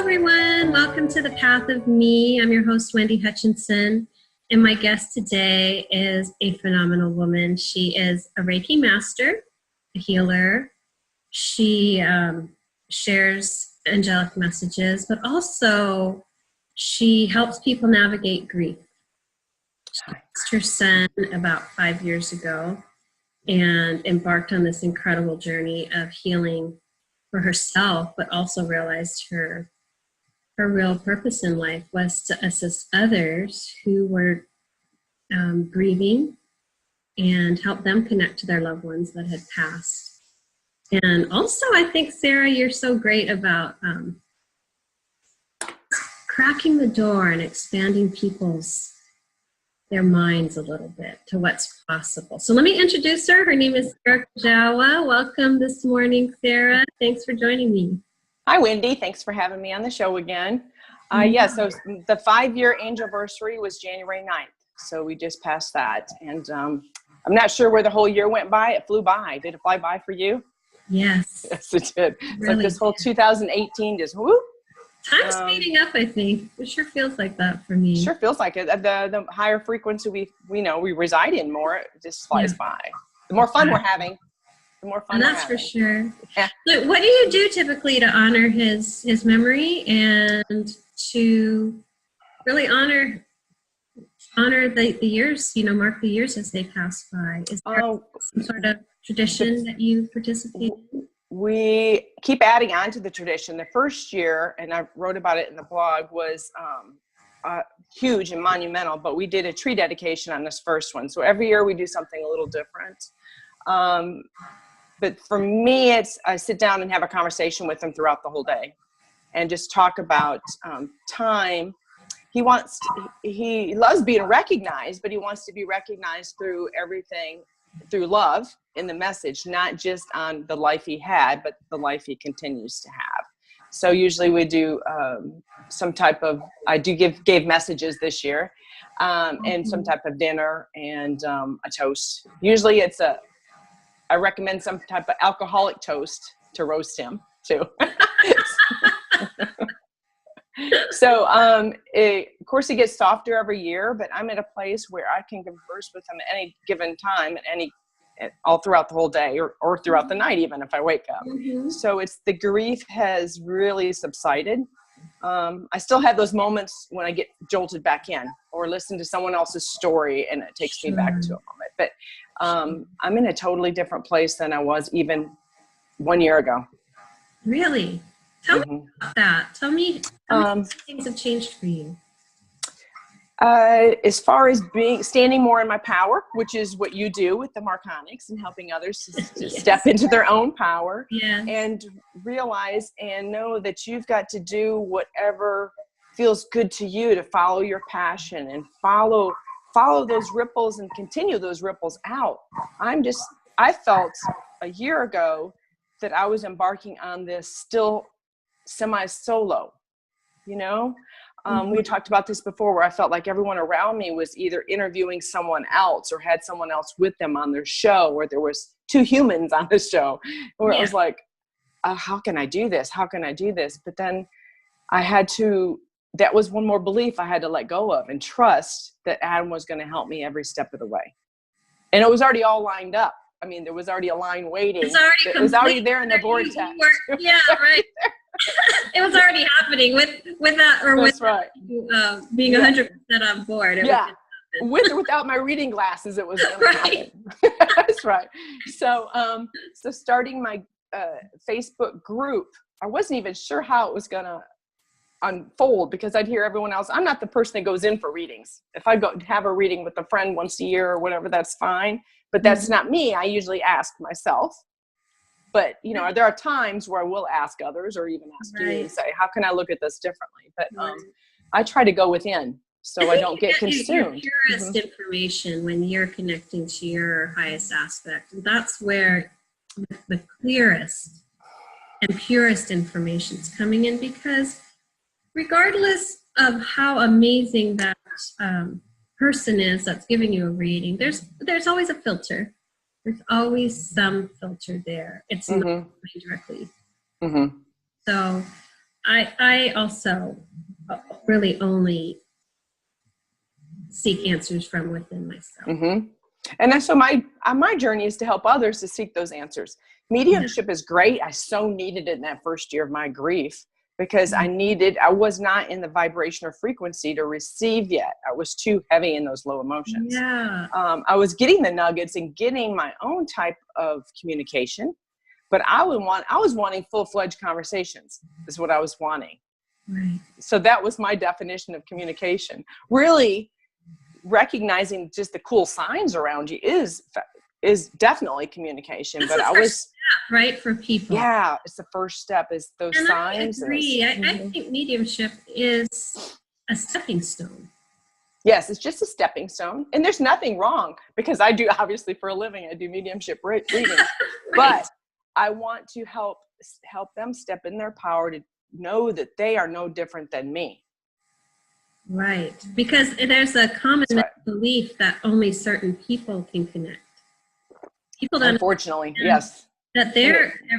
everyone. Welcome to The Path of Me. I'm your host, Wendy Hutchinson, and my guest today is a phenomenal woman. She is a Reiki master, a healer. She shares angelic messages, but also she helps people navigate grief. She lost her son about 5 years ago and embarked on this incredible journey of healing for herself, but also realized her real purpose in life was to assist others who were grieving and help them connect to their loved ones that had passed. And also, I think, Sara, you're so great about cracking the door and expanding their minds a little bit to what's possible. So let me introduce her. Her name is Sara Kujawa. Welcome this morning, Sara. Thanks for joining me. Hi, Wendy. Thanks for having me on the show again. So the 5-year anniversary was January 9th. So we just passed that. And I'm not sure where the whole year went by. It flew by. Did it fly by for you? Yes. Yes, it did. Really it's like this whole 2018 just whoop. Time's speeding up, I think. It sure feels like that for me. Sure feels like it. The higher frequency we reside in more, it just flies by. The more fun we're having, the more fun and that's for sure. Yeah. So what do you do typically to honor his memory and to really honor the years, mark the years as they pass by? Is there some sort of tradition that you participate in? We keep adding on to the tradition. The first year, and I wrote about it in the blog, was huge and monumental, but we did a tree dedication on this first one. So every year we do something a little different. But for me, I sit down and have a conversation with him throughout the whole day and just talk about time. He loves being recognized, but he wants to be recognized through everything, through love in the message, not just on the life he had, but the life he continues to have. So usually we do gave messages this year, and some type of dinner and a toast. Usually I recommend some type of alcoholic toast to roast him too. So, of course, he gets softer every year, but I'm at a place where I can converse with him at any given time, all throughout the whole day or throughout the night, even if I wake up. Mm-hmm. So the grief has really subsided. I still have those moments when I get jolted back in or listen to someone else's story and it takes me back to a moment. But I'm in a totally different place than I was even 1 year ago. Really? Tell me about that. Tell me how things have changed for you. As far as standing more in my power, which is what you do with the Marconics and helping others to step into their own power and realize and know that you've got to do whatever feels good to you, to follow your passion and follow those ripples and continue those ripples out. I felt a year ago that I was embarking on this still semi-solo, we talked about this before where I felt like everyone around me was either interviewing someone else or had someone else with them on their show, or there was two humans on the show, where it was like, how can I do this? How can I do this? But then that was one more belief I had to let go of and trust that Adam was going to help me every step of the way. And it was already all lined up. I mean, there was already a line waiting. It was already there in the vortex. Yeah, right. It was already happening with that, or that's with right. Being 100% on board. With or without my reading glasses, it was going to happen. That's right. So starting my Facebook group, I wasn't even sure how it was going to unfold because I'd hear everyone else. I'm not the person that goes in for readings. If I go have a reading with a friend once a year or whatever, that's fine. But that's not me. I usually ask myself. But, there are times where I will ask others or even ask you and say, how can I look at this differently? But I try to go within so I don't get consumed. Your purest information when you're connecting to your highest aspect. That's where the clearest and purest information is coming in, because regardless of how amazing that person is that's giving you a reading, there's always a filter. There's always some filter there. It's not directly. Mm-hmm. So I also really only seek answers from within myself. Mm-hmm. And then, so my journey is to help others to seek those answers. Mediumship is great. I so needed it in that first year of my grief, because I was not in the vibration or frequency to receive yet. I was too heavy in those low emotions. Yeah. I was getting the nuggets and getting my own type of communication, but I was wanting full-fledged conversations is what I was wanting. Right. So that was my definition of communication. Really recognizing just the cool signs around you is definitely communication. That's but I was step, right, for people. Yeah, it's the first step, is those and signs. I agree. I think mediumship is a stepping stone. Yes, it's just a stepping stone, and there's nothing wrong, because I do, obviously for a living, I do mediumship readings. Right. But I want to help them step in their power to know that they are no different than me. Right, because there's a common belief that only certain people can connect. People don't, unfortunately, yes, that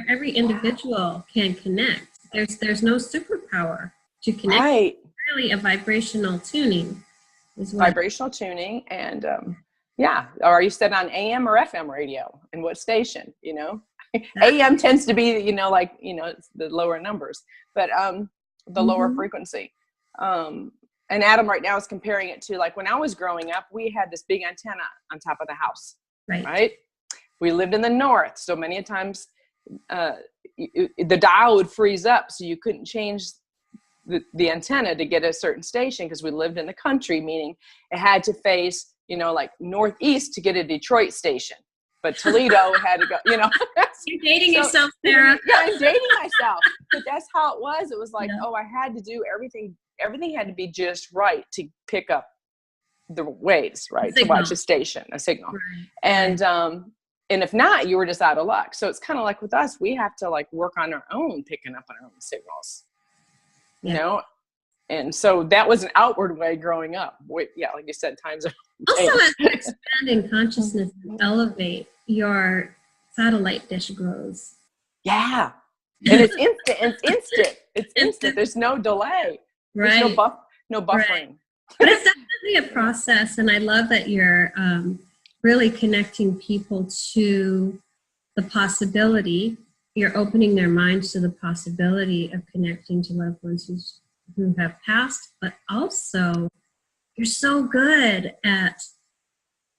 every individual can connect. There's no superpower to connect. Right. It's really a vibrational tuning. Vibrational tuning, and are you set on AM or FM radio, and what station? AM tends to be the lower numbers, but the lower frequency. And Adam right now is comparing it to, like, when I was growing up, we had this big antenna on top of the house. Right? We lived in the north, so many times the dial would freeze up, so you couldn't change the antenna to get a certain station, because we lived in the country, meaning it had to face, like northeast to get a Detroit station. But Toledo had to go, You're dating yourself, Sarah. Yeah, I'm dating myself. But that's how it was. It was like, I had to do everything. Everything had to be just right to pick up the waves, right? To watch a station, a signal. Right. And if not, you were just out of luck. So it's kind of like with us, we have to work on our own, picking up on our own signals, And so that was an outward way growing up. Like you said, times are also as you expand in consciousness and elevate, your satellite dish grows. Yeah. And it's instant. It's instant. There's no delay. Right. There's no buffering. Right. But it's definitely a process, and I love that you're really connecting people to the possibility. You're opening their minds to the possibility of connecting to loved ones who have passed, but also you're so good at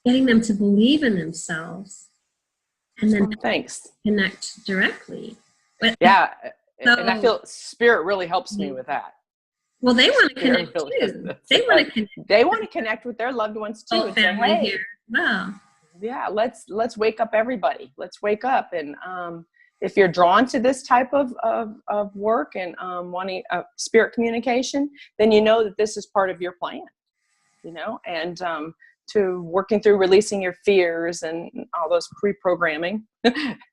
getting them to believe in themselves and then connect directly. But, and I feel spirit really helps me with that. Well, they want to connect too. They want to connect with their loved ones too. Oh, family say, hey, here. Wow. Yeah, let's wake up, everybody. Let's wake up. And if you're drawn to this type of work and wanting spirit communication, then you know that this is part of your plan. And to working through releasing your fears and all those pre-programming,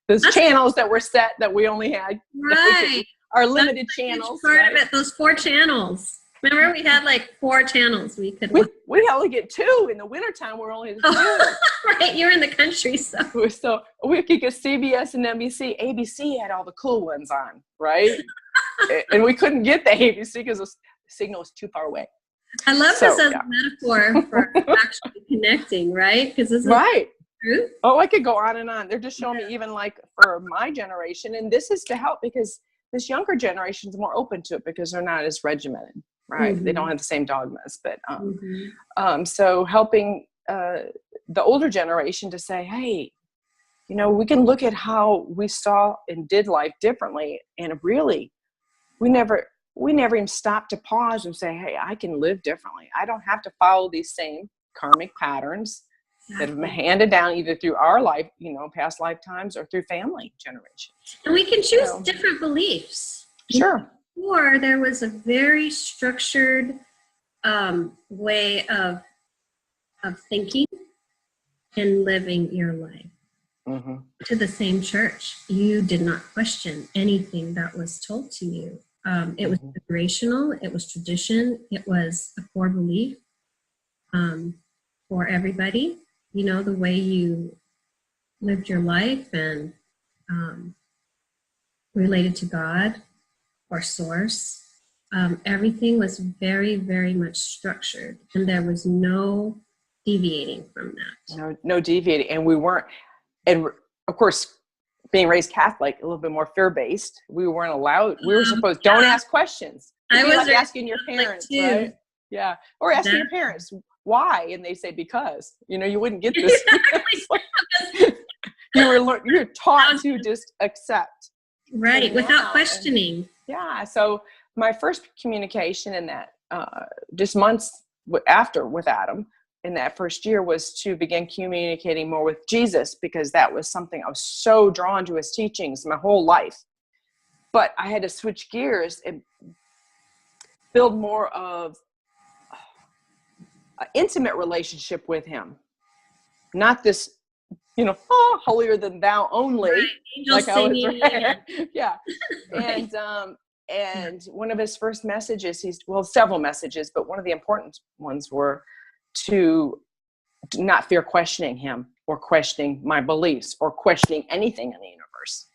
those channels that were set that we only had. Right. Our limited channels. Part of it, those 4 channels. Remember, we had 4 channels we could. We only get 2 in the wintertime. We're only 2. Right, you're in the country, so we could get CBS and NBC. ABC had all the cool ones on, right? And we couldn't get the ABC because the signal was too far away. I love this as a metaphor for actually connecting, right? Because this is true. Oh, I could go on and on. They're just showing me even for my generation, and this is to help because this younger generation is more open to it because they're not as regimented, right? Mm-hmm. They don't have the same dogmas, but so helping the older generation to say, hey, we can look at how we saw and did life differently, and really, we never even stop to pause and say, hey, I can live differently. I don't have to follow these same karmic patterns that have been handed down either through our life, past lifetimes, or through family generations. And we can choose different beliefs. Sure. Before, there was a very structured way of thinking and living your life. Mm-hmm. To the same church, you did not question anything that was told to you. It was generational, it was tradition, it was a core belief for everybody. The way you lived your life and related to God or source everything was very, very much structured, and there was no deviating from that. No deviating. And we weren't, and of course, being raised Catholic, a little bit more fear-based, we weren't allowed, we were supposed, don't ask questions. I was like asking your parents, right? Yeah. Or asking your parents, why? And they say, because, you wouldn't get this. You're taught to just accept. Right. Without questioning. Yeah. So my first communication in that, just months after with Adam, in that first year, was to begin communicating more with Jesus, because that was something I was so drawn to his teachings my whole life. But I had to switch gears and build more of an intimate relationship with him. Not this, holier than thou only. Right. Like I was, yeah. Right. And one of his first messages, several messages, but one of the important ones were to not fear questioning him, or questioning my beliefs, or questioning anything in the universe.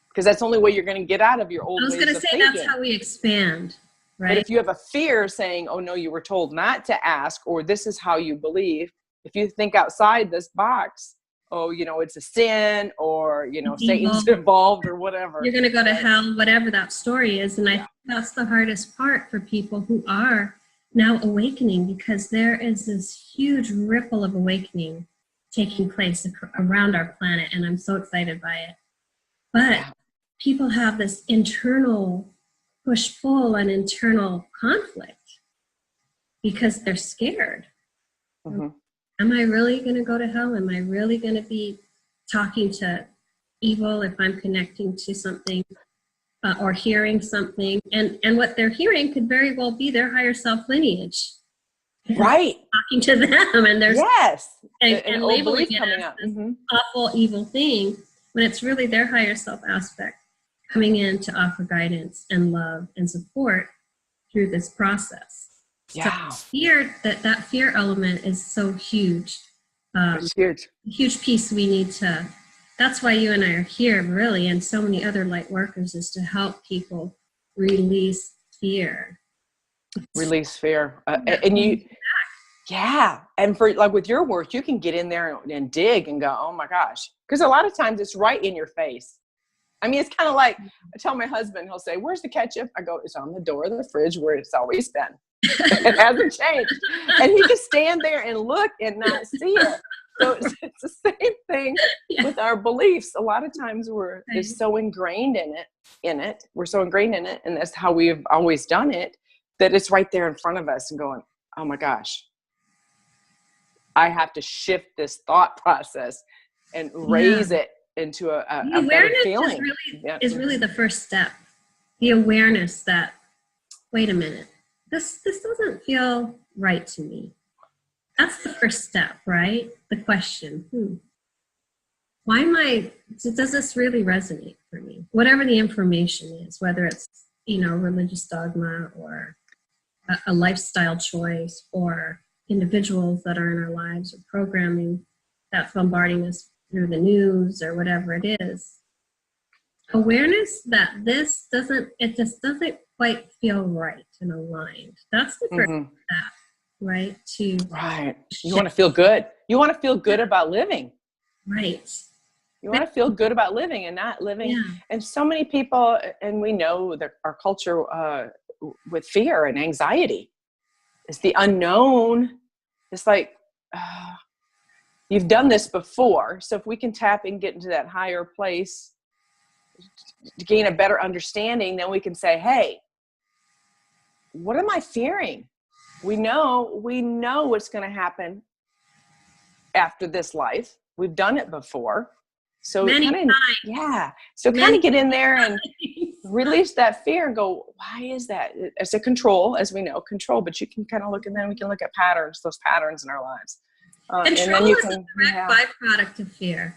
Because that's the only way you're going to get out of your old ways of thinking. I was going to say, that's how we expand, right? But if you have a fear saying, oh no, you were told not to ask, or this is how you believe, if you think outside this box, oh, it's a sin, or, Satan's involved, or whatever. You're going to go to hell, whatever that story is. And I think that's the hardest part for people who are now awakening, because there is this huge ripple of awakening taking place around our planet, and I'm so excited by it. But people have this internal push-pull and internal conflict because they're scared. Mm-hmm. Am I really going to go to hell? Am I really going to be talking to evil if I'm connecting to something or hearing something? And what they're hearing could very well be their higher self lineage. Right. Talking to them, and there's and labeling it coming as up. this Mm-hmm. awful, evil thing, when it's really their higher self aspect coming in to offer guidance and love and support through this process. Yeah. So that fear element is so huge. It's huge. A huge piece we need to, that's why you and I are here, really, and so many other light workers, is to help people release fear. Release fear. And for, like, with your work, you can get in there and dig and go, oh my gosh. Because a lot of times it's right in your face. I mean, it's kind of like, I tell my husband, he'll say, where's the ketchup? I go, it's on the door of the fridge where it's always been. It hasn't changed. And he can stand there and look and not see it. So it's the same thing with our beliefs. A lot of times we're just so ingrained in it. We're so ingrained in it, and that's how we've always done it, that it's right there in front of us and going, oh my gosh, I have to shift this thought process and raise it into a better feeling. Is really the first step. The awareness that, wait a minute, this doesn't feel right to me. That's the first step, right? The question, why does this really resonate for me? Whatever the information is, whether it's, religious dogma, or a lifestyle choice, or individuals that are in our lives, or programming that's bombarding us through the news, or whatever it is. Awareness that this doesn't quite feel right and aligned. That's the first step, right? You want to feel good. You want to feel good about living. Right. You want to feel good about living and not living. Yeah. And so many people, and we know that our culture with fear and anxiety is the unknown. It's like, you've done this before. So if we can tap and get into that higher place to gain a better understanding, then we can say, hey, what am I fearing? We know what's going to happen after this life. We've done it before. So kind of get in there and release that fear and go, why is that? It's a control, as we know, control, but you can kind of look, and then we can look at those patterns in our lives. Control is a direct byproduct of fear.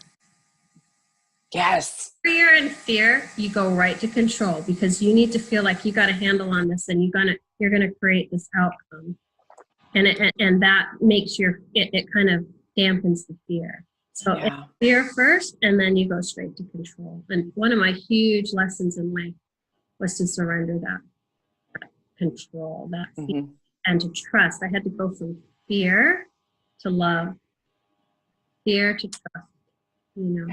Yes. Fear and fear, you go right to control, because you need to feel like you got a handle on this, and you're gonna create this outcome, and that makes it kind of dampens the fear. So it's fear first, and then you go straight to control. And one of my huge lessons in life was to surrender that. control, that fear, Mm-hmm. and to trust. I had to go from fear to love, fear to trust, you know.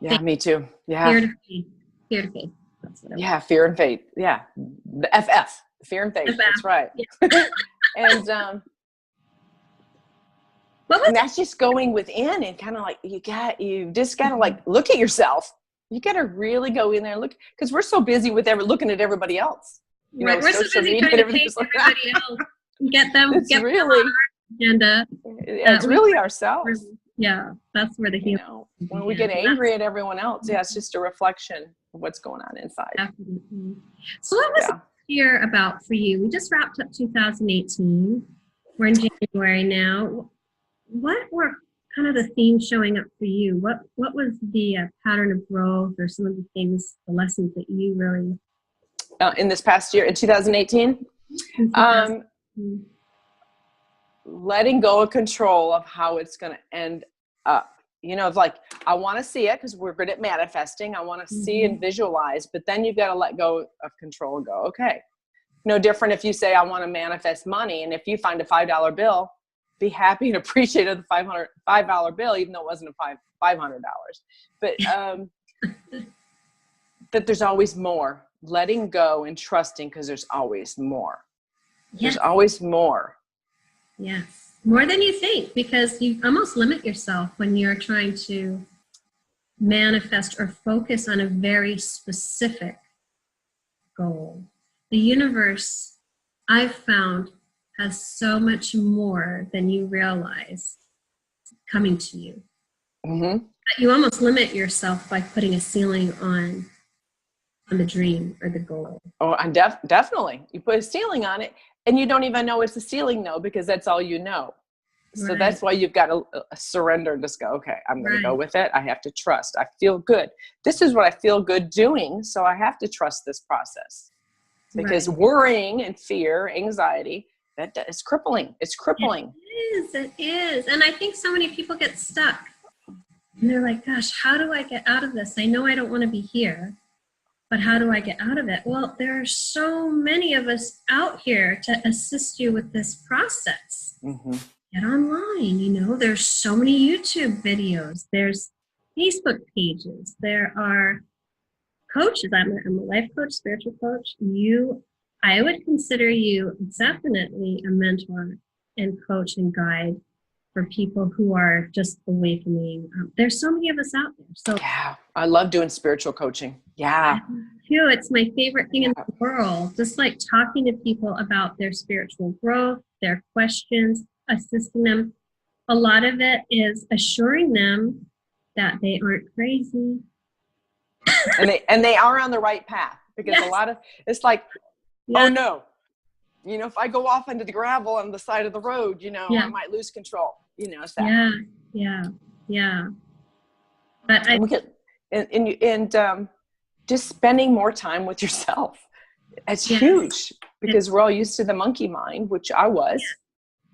Yeah, Faith, me too. Yeah. fear to faith, fear to faith. That's what I Yeah. Fear and faith. Yeah. The FF, fear and faith. want. That's right. Yeah. And, What was and that's just going within and kind of like, you just got to like, look at yourself. You got to really go in there and look, because we're so busy with looking at everybody else. You know, We're so social busy media trying and to everything's please like, everybody else. Get them, it's get really, them on our agenda. it's really ourselves. Yeah, that's where the You healing know, when begins. we get angry at everyone else, yeah, it's just a reflection of what's going on inside. Definitely. So what was Yeah. the year about for you? We just wrapped up 2018. We're in January now. What were kind of the themes showing up for you? What was the pattern of growth, or some of the things, the lessons that you really In this past year, in 2018, in 2018? letting go of control of how it's going to end up. You know, like, I want to see it because we're good at manifesting. I want to see and visualize, but then you've got to let go of control and go, okay. No different if you say, I want to manifest money. And if you find a $5 bill, be happy and appreciative of the $5 bill, even though it wasn't a $500. But, but there's always more. Letting go and trusting, because there's always more. Yes. There's always more. Yes. More than you think, because you almost limit yourself when you're trying to manifest or focus on a very specific goal. The universe, I've found, has so much more than you realize coming to you. Mm-hmm. You almost limit yourself by putting a ceiling on the dream or the goal. Oh, and definitely. You put a ceiling on it and you don't even know it's a ceiling, though, because that's all you know. So that's why you've got to surrender and just go, okay, I'm going to go with it. I have to trust. I feel good. This is what I feel good doing. So I have to trust this process, because worrying and fear, anxiety, that is crippling. It's crippling. It is. And I think so many people get stuck and they're like, gosh, how do I get out of this? I know I don't want to be here, but how do I get out of it? Well, there are so many of us out here to assist you with this process. Mm-hmm. Get online, you know, there's so many YouTube videos, there's Facebook pages, there are coaches. I'm a life coach, spiritual coach. I would consider you definitely a mentor and coach and guide for people who are just awakening. There's so many of us out there. So yeah, I love doing spiritual coaching. Yeah. Too, it's my favorite thing in the world. Just like talking to people about their spiritual growth, their questions, assisting them. A lot of it is assuring them that they aren't crazy. and they are on the right path, because a lot of it's like, oh no, you know, if I go off into the gravel on the side of the road, you know, I might lose control. You know, it's that. Yeah. But and we get and just spending more time with yourself. It's huge, because we're all used to the monkey mind, which I was.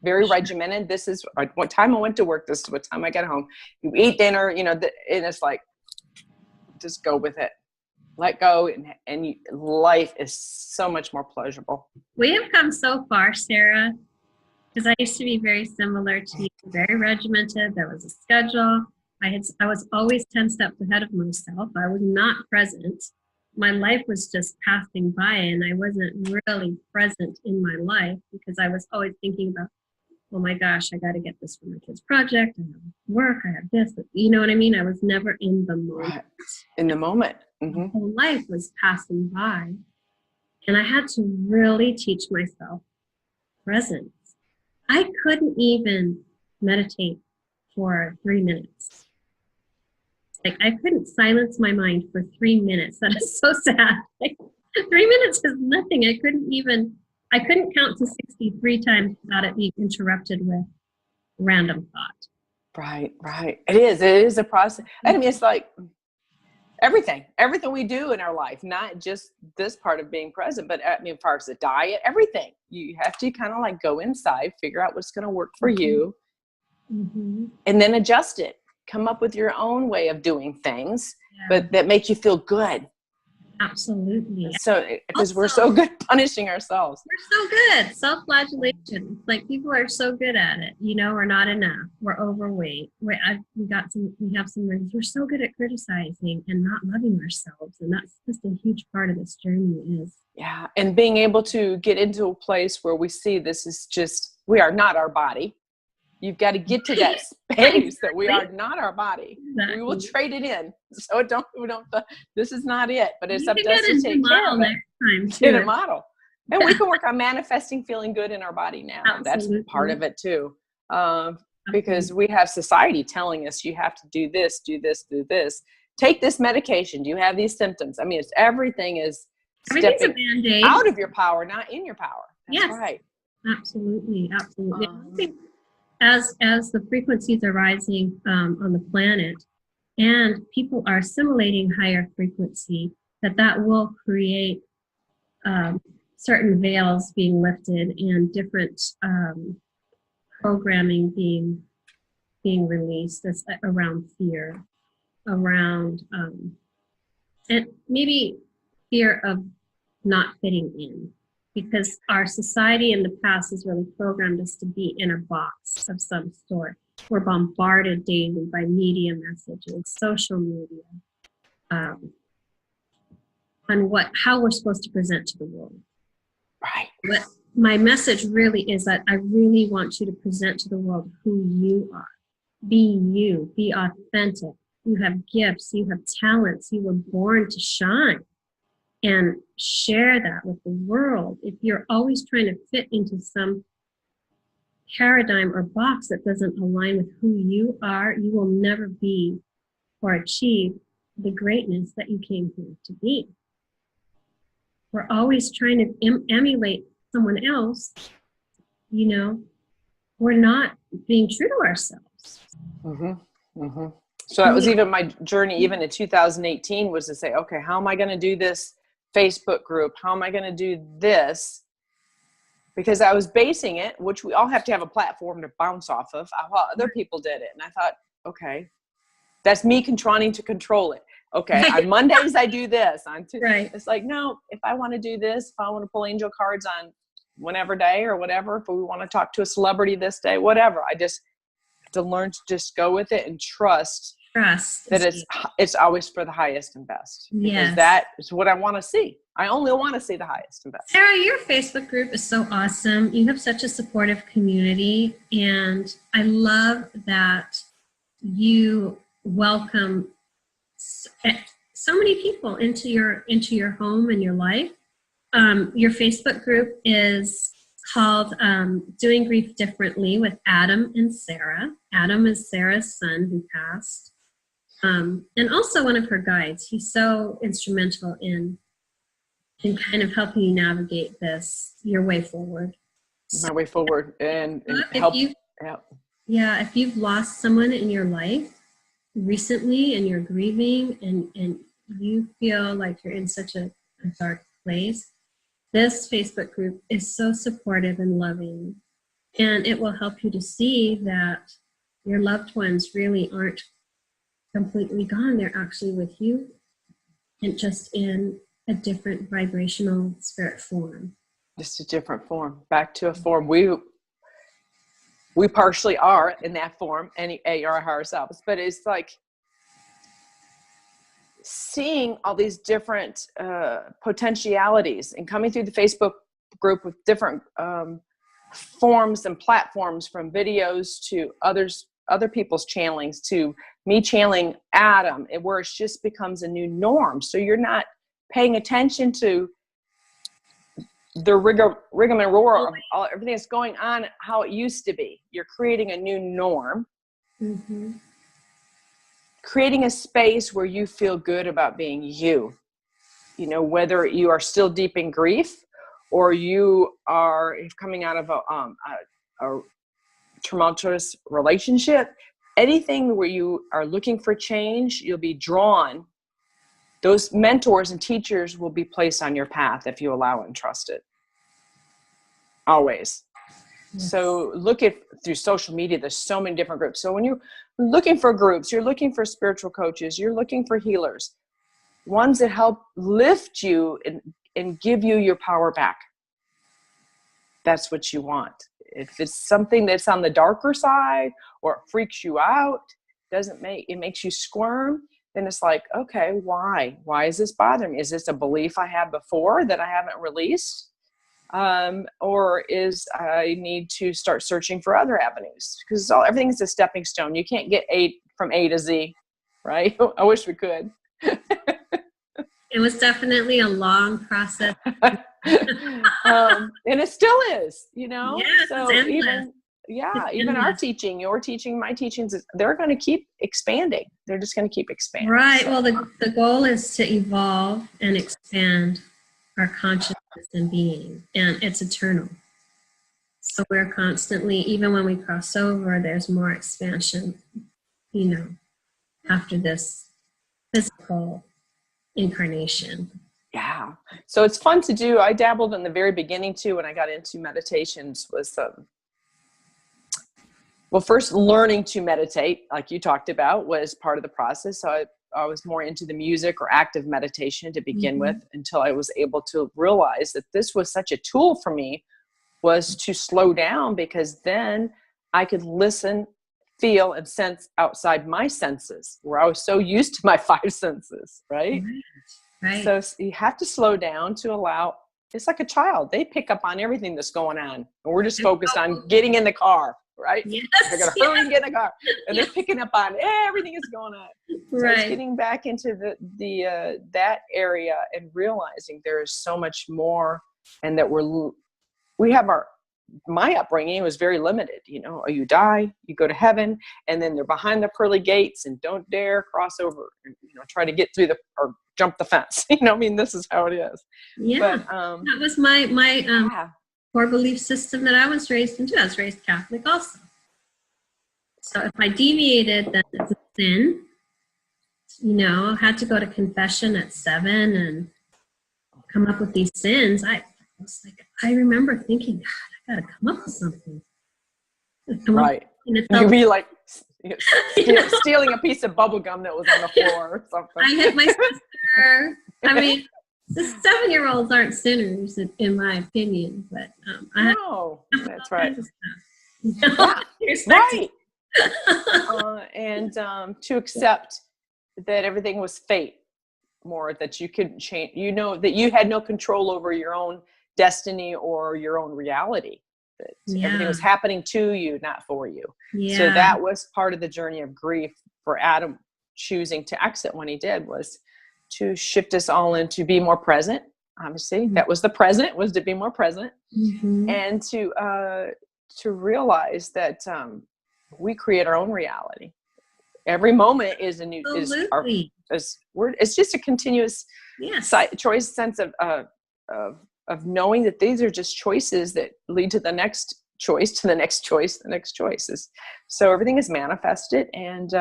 Very regimented. This is what time I went to work. This is what time I get home. You eat dinner, you know, and it's like, just go with it. Let go, and life is so much more pleasurable. We have come so far, Sarah, because I used to be very similar to you, very regimented. There was a schedule. I was always 10 steps ahead of myself. I was not present. My life was just passing by, and I wasn't really present in my life, because I was always thinking about, oh my gosh, I got to get this for my kid's project. I have work. I have this. You know what I mean? I was never in the moment. Right. In the moment. Mm-hmm. My whole life was passing by. And I had to really teach myself presence. I couldn't even meditate for 3 minutes. Like, I couldn't silence my mind for 3 minutes. That is so sad. Like, 3 minutes is nothing. I couldn't count to 63 times without it being interrupted with random thought. Right. It is a process. I mean, it's like everything we do in our life, not just this part of being present, but I mean, as far as the diet, everything, you have to kind of like go inside, figure out what's going to work for you, and then adjust it. Come up with your own way of doing things, but that make you feel good. Absolutely. So, because we're Also, so good at punishing ourselves. we're so good. Self-flagellation. Like people are so good at it. You know, we're not enough. We're overweight. We have some reasons. We're so good at criticizing and not loving ourselves. And that's just a huge part of this journey is. Yeah. And being able to get into a place where we see this is just, we are not our body. You've got to get to that space that we are not our body. Exactly. We will trade it in. So this is not it, but it's up to us to take care of it. Get a model. And we can work on manifesting feeling good in our body now. Absolutely. That's part of it too. Because we have society telling us you have to do this, do this, do this. Take this medication. Do you have these symptoms? I mean, everything is stepping out of your power, not in your power. That's right. Absolutely. Absolutely. I think as the frequencies are rising on the planet and people are assimilating higher frequency, that will create certain veils being lifted and different programming being released that's around fear, around and maybe fear of not fitting in. Because our society in the past has really programmed us to be in a box of some sort. We're bombarded daily by media messages, social media, on how we're supposed to present to the world. Right. But my message really is that I really want you to present to the world who you are. Be you. Be authentic. You have gifts. You have talents. You were born to shine. And share that with the world. If you're always trying to fit into some paradigm or box that doesn't align with who you are, you will never be or achieve the greatness that you came here to be. We're always trying to emulate someone else. You know, we're not being true to ourselves. Mm-hmm. Mm-hmm. So that was even my journey, even in 2018, was to say, okay, how am I going to do this Facebook group? How am I going to do this? Because I was basing it, which we all have to have a platform to bounce off of, how other people did it. And I thought, okay, that's me trying to control it. Okay, on Mondays I do this. It's like, no, if I want to do this, if I want to pull angel cards on whatever day or whatever, if we want to talk to a celebrity this day, whatever, I just have to learn to just go with it and trust that it's always for the highest and best. Because that is what I want to see. I only want to see the highest and best. Sara, your Facebook group is so awesome. You have such a supportive community, and I love that you welcome so many people into your home and your life. Your Facebook group is called Doing Grief Differently with Adam and Sara. Adam is Sara's son who passed. And also one of her guides. He's so instrumental in kind of helping you navigate your way forward. My way forward and help. If you've lost someone in your life recently and you're grieving and you feel like you're in such a dark place, this Facebook group is so supportive and loving. And it will help you to see that your loved ones really aren't completely gone. They're actually with you and just in a different vibrational spirit form. Just a different form, back to a form. We partially are in that form and our higher selves, but it's like seeing all these different potentialities and coming through the Facebook group with different forms and platforms, from videos to other people's channelings to me channeling Adam, where it just becomes a new norm. So you're not paying attention to the rigor and roar of everything that's going on, how it used to be. You're creating a new norm. Mm-hmm. Creating a space where you feel good about being you. You know, whether you are still deep in grief or you are coming out of a tumultuous relationship, anything where you are looking for change, you'll be drawn. Those mentors and teachers will be placed on your path if you allow it and trust it. Always. Yes. So look through social media, there's so many different groups. So when you're looking for groups, you're looking for spiritual coaches, you're looking for healers, ones that help lift you and give you your power back. That's what you want. If it's something that's on the darker side or it freaks you out, it makes you squirm, then it's like, okay, why is this bothering me? Is this a belief I had before that I haven't released? Or is I need to start searching for other avenues? Because everything's a stepping stone. You can't get from A to Z, right? I wish we could. It was definitely a long process. And it still is, Yes, so even our teaching, your teaching, my teachings, they're going to keep expanding. They're just going to keep expanding. Right. So. Well, the goal is to evolve and expand our consciousness and being, and it's eternal. So we're constantly, even when we cross over, there's more expansion, after this physical incarnation. Yeah. So it's fun to do. I dabbled in the very beginning too, when I got into meditations, was first learning to meditate, like you talked about, was part of the process. So I was more into the music or active meditation to begin with, until I was able to realize that this was such a tool for me, was to slow down, because then I could listen, feel, and sense outside my senses, where I was so used to my 5 senses, right? Right. So you have to slow down to allow, it's like a child. They pick up on everything that's going on. And we're just focused on getting in the car, right? Yes, they're going to hurry and get in the car. And they're picking up on everything that's going on. So it's getting back into the that area and realizing there is so much more, and that we have my upbringing was very limited. You die, you go to heaven, and then they're behind the pearly gates and don't dare cross over, try to get through or jump the fence. This is how it is. Yeah. But, that was my core belief system that I was raised into. I was raised Catholic also. So if I deviated, then it's a sin. I had to go to confession at 7 and come up with these sins. I remember thinking, God, I gotta come up with something. Right. You'd be like stealing a piece of bubble gum that was on the floor or something. I hit my sister. The 7-year-olds aren't sinners, in my opinion, but that's right. Right. And to accept that everything was fate, more that you couldn't change. That you had no control over your own destiny or your own reality. That everything was happening to you, not for you. Yeah. So that was part of the journey of grief for Adam, choosing to exit when he did, was to shift us all into be more present. Obviously, that was the present, was to be more present, and to realize that we create our own reality. Every moment is a new. It's just a continuous choice, sense of knowing that these are just choices that lead to the next choice, to the next choice, the next choices. So everything is manifested, and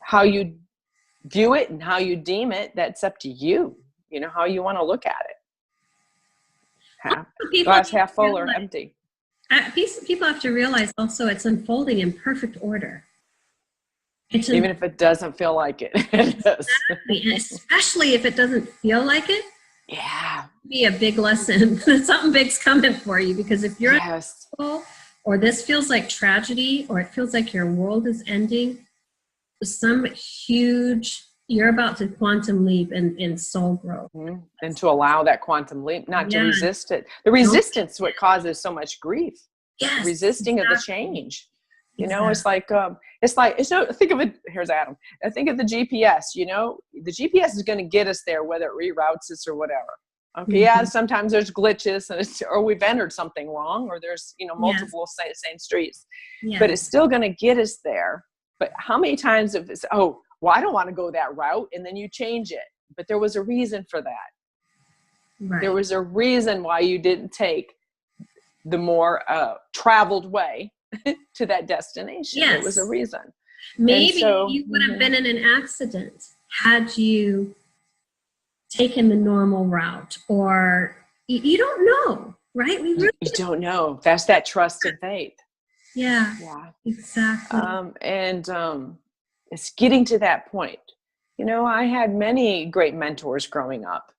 how you view it and how you deem it, that's up to you. How you want to look at it. Glass half full or empty. People have to realize also it's unfolding in perfect order. Even if it doesn't feel like it. It does. Exactly. And especially if it doesn't feel like it. Yeah. Be a big lesson. Something big's coming for you, because if you're or this feels like tragedy, or it feels like your world is ending, you're about to quantum leap in soul growth. And to allow that quantum leap, not to resist it. The resistance is what causes so much grief. Yes, resisting of the change. It's like think of it. Here's Adam. I think of the GPS. The GPS is going to get us there, whether it reroutes us or whatever. Okay, sometimes there's glitches, or we've entered something wrong, or there's multiple same streets, but it's still going to get us there. But how many times if it's I don't want to go that route, and then you change it, but there was a reason for that. Right. There was a reason why you didn't take the more traveled way to that destination. Yes. There was a reason. Maybe you would have been in an accident had you taken the normal route, or you don't know, right? You don't know. That's that trust and faith. Yeah, exactly. It's getting to that point. You know, I had many great mentors growing up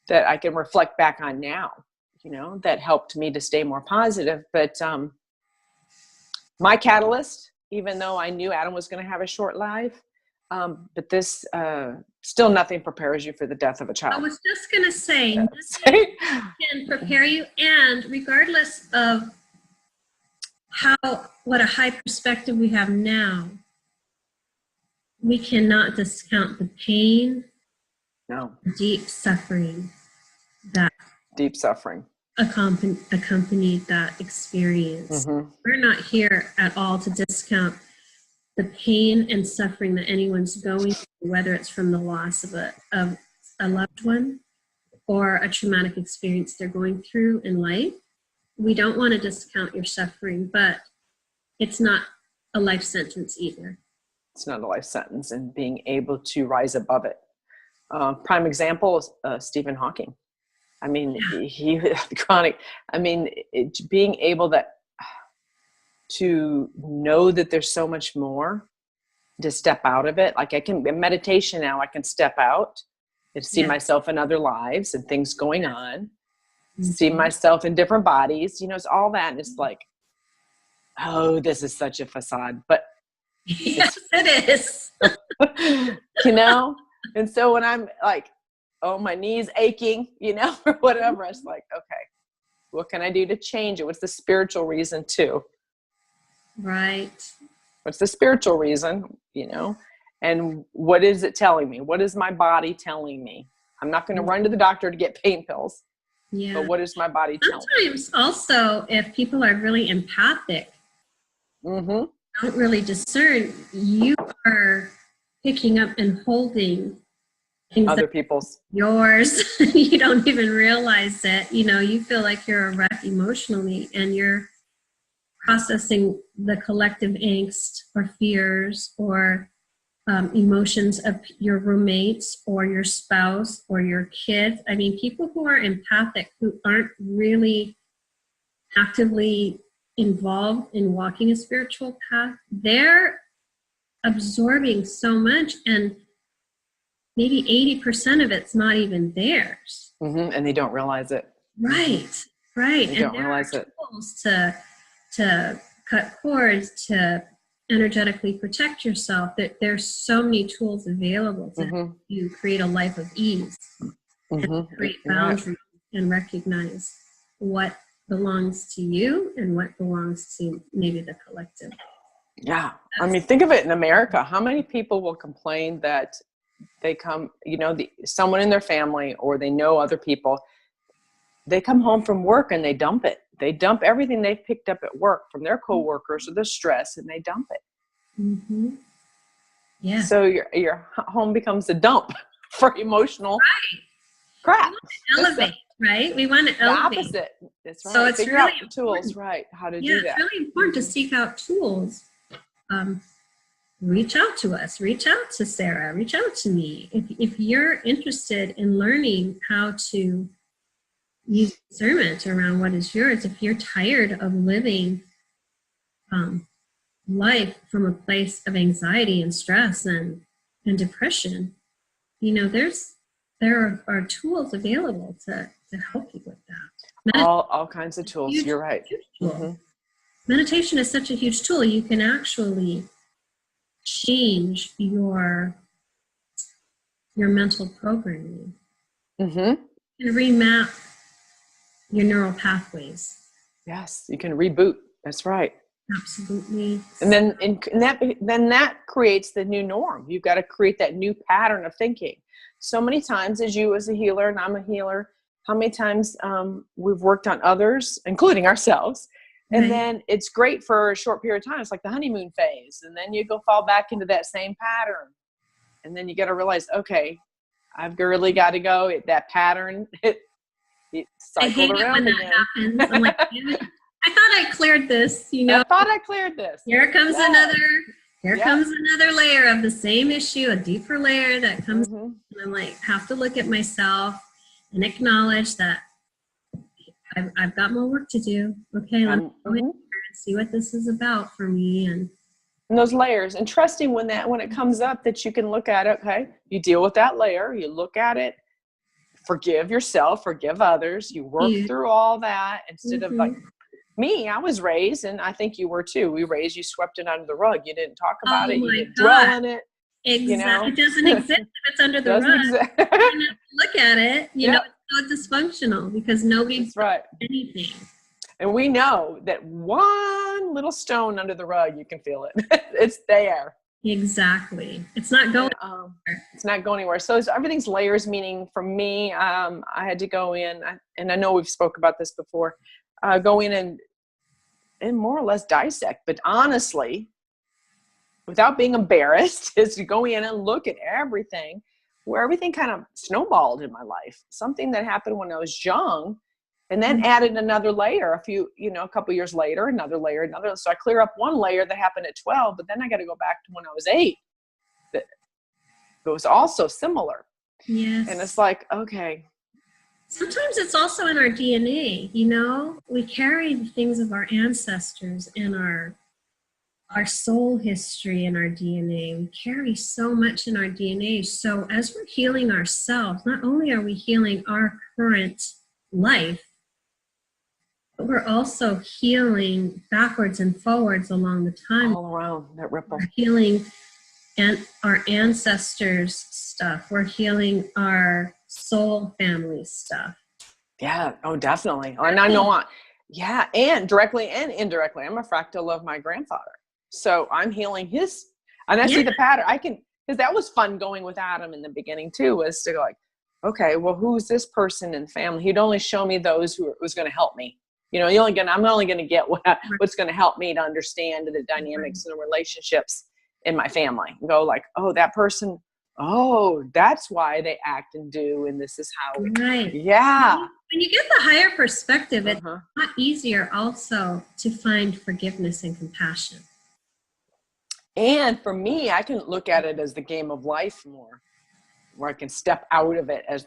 that I can reflect back on now, you know, that helped me to stay more positive. But my catalyst, even though I knew Adam was going to have a short life, but this still nothing prepares you for the death of a I child. was just going to say, nothing can prepare you, and regardless of what a high perspective we have now, we cannot discount the pain, No, deep suffering that deep suffering accompanied that experience. Mm-hmm. We're not here at all to discount the pain and suffering that anyone's going through, whether it's from the loss of a loved one or a traumatic experience they're going through in life. We don't want to discount your suffering, but it's not a life sentence either. It's not a life sentence, and being able to rise above it. Prime example is Stephen Hawking. I mean, he chronic. I mean, being able to know that there's so much more, to step out of it. Like I can in meditation now, I can step out and see myself in other lives and things going on, see myself in different bodies. You know, it's all that, and it's like, oh, this is such a facade, but yes, it is. you know. And so when I'm like, oh, my knee's aching, you know, or whatever, it's like, okay, what can I do to change it? What's the spiritual reason too? Right. What's the spiritual reason, you know? And what is it telling me? What is my body telling me? I'm not going to run to the doctor to get pain pills. Yeah. But what is my body telling me? Sometimes also, if people are really empathic, don't really discern, you are picking up and holding things other people's, yours. You don't even realize it. You know, you feel like you're a wreck emotionally, and you're processing the collective angst or fears or emotions of your roommates or your spouse or your kids. I mean, people who are empathic, who aren't really actively involved in walking a spiritual path, they're absorbing so much, and maybe 80% of it's not even theirs. And they don't realize it. Right. They don't realize it. Tools to cut cords, to energetically protect yourself. There's so many tools available to help you create a life of ease, and create boundaries, and recognize what belongs to you and what belongs to maybe the collective. Yeah. I mean, think of it in America. How many people will complain that they come, you know, someone in their family, or they know other people, they come home from work and they dump it. They dump everything they've picked up at work from their coworkers or the stress, and they dump it. Yeah. So your home becomes a dump for emotional crap. We want to elevate, right? We want to elevate. The opposite. That's right. So it's Figure really out the tools, right? How to do that. It's really important to seek out tools. Reach out to us. Reach out to Sara. Reach out to me. If you're interested in learning how to use discernment around what is yours, if you're tired of living life from a place of anxiety and stress and depression, you know, there are tools available to help you with that. All kinds of tools. You're right. Meditation is such a huge tool. You can actually change your mental programming. You can remap your neural pathways. Yes, you can reboot. That's right. Absolutely. And then that creates the new norm. You've got to create that new pattern of thinking. So many times, as you as a healer, and I'm a healer, how many times we've worked on others, including ourselves, and then it's great for a short period of time. It's like the honeymoon phase, and then you go fall back into that same pattern, and then you got to realize, okay, I've really got to go. That pattern, it cycled around again. That happens. I'm like, I thought I cleared this. You know, I thought I cleared this. Here comes another. Here comes another layer of the same issue, a deeper layer that comes. And I'm like, have to look at myself and acknowledge that I've got more work to do. Okay, let me go in here and see what this is about for me, and And those layers, and trusting when it comes up that you can look at it, okay, you deal with that layer, you look at it, forgive yourself, forgive others, you work through all that instead of like me, I was raised, and I think you were too. We raised you, swept it under the rug. You didn't talk about it. You didn't dwell on it. Exactly. You know? It doesn't exist if it's under the rug. Look at it. You know, it's so dysfunctional because nobody's right. anything. And we know that one little stone under the rug, you can feel it. It's there. Exactly. It's not going anywhere. It's not going anywhere. So everything's layers, meaning for me, I had to go in, and I know we've spoke about this before, go in and more or less dissect, but honestly, without being embarrassed, is to go in and look at everything, where everything kind of snowballed in my life. Something that happened when I was young, and then added another layer a couple years later, another layer. So I clear up one layer that happened at 12, but then I got to go back to when I was 8. That was also similar. Yes. And it's like, okay. Sometimes it's also in our DNA, you know, we carry the things of our ancestors and our soul history in our DNA. We carry so much in our DNA. So as we're healing ourselves, not only are we healing our current life, but we're also healing backwards and forwards along the time. All around that ripple. We're healing and our ancestors' stuff. We're healing our soul family stuff. Yeah. Oh, definitely. And I know and directly and indirectly. I'm a fractal of my grandfather. So I'm healing his, and I see the pattern. Because that was fun going with Adam in the beginning too, was to go like, okay, well, who's this person in the family? He'd only show me those who was going to help me. You know, I'm only going to get what's going to help me to understand the dynamics and the relationships in my family. And go like, oh, that person, oh, that's why they act and do, and this is how. Right. Yeah. When you get the higher perspective, it's a lot easier also to find forgiveness and compassion. And for me, I can look at it as the game of life more, where I can step out of it as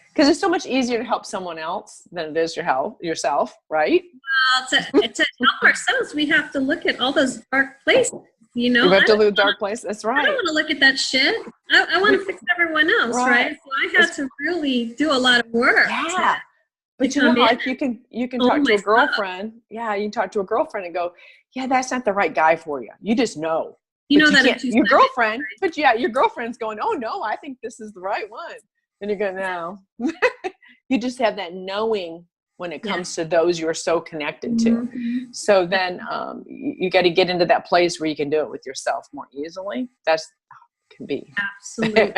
because it's so much easier to help someone else than it is yourself, right? Well, to help ourselves, we have to look at all those dark places, you know? You have to look at dark places, that's right. I don't want to look at that shit. I want to fix everyone else, right? So I had to really do a lot of work. Yeah. But you know, like you can talk to a girlfriend. Yeah, you can talk to a girlfriend and go, yeah, that's not the right guy for you. You just know. You know that your girlfriend, but your girlfriend's going, oh no, I think this is the right one. And you go, no. You just have that knowing when it comes to those you're so connected to. Mm-hmm. So then you got to get into that place where you can do it with yourself more easily. Can be. Absolutely.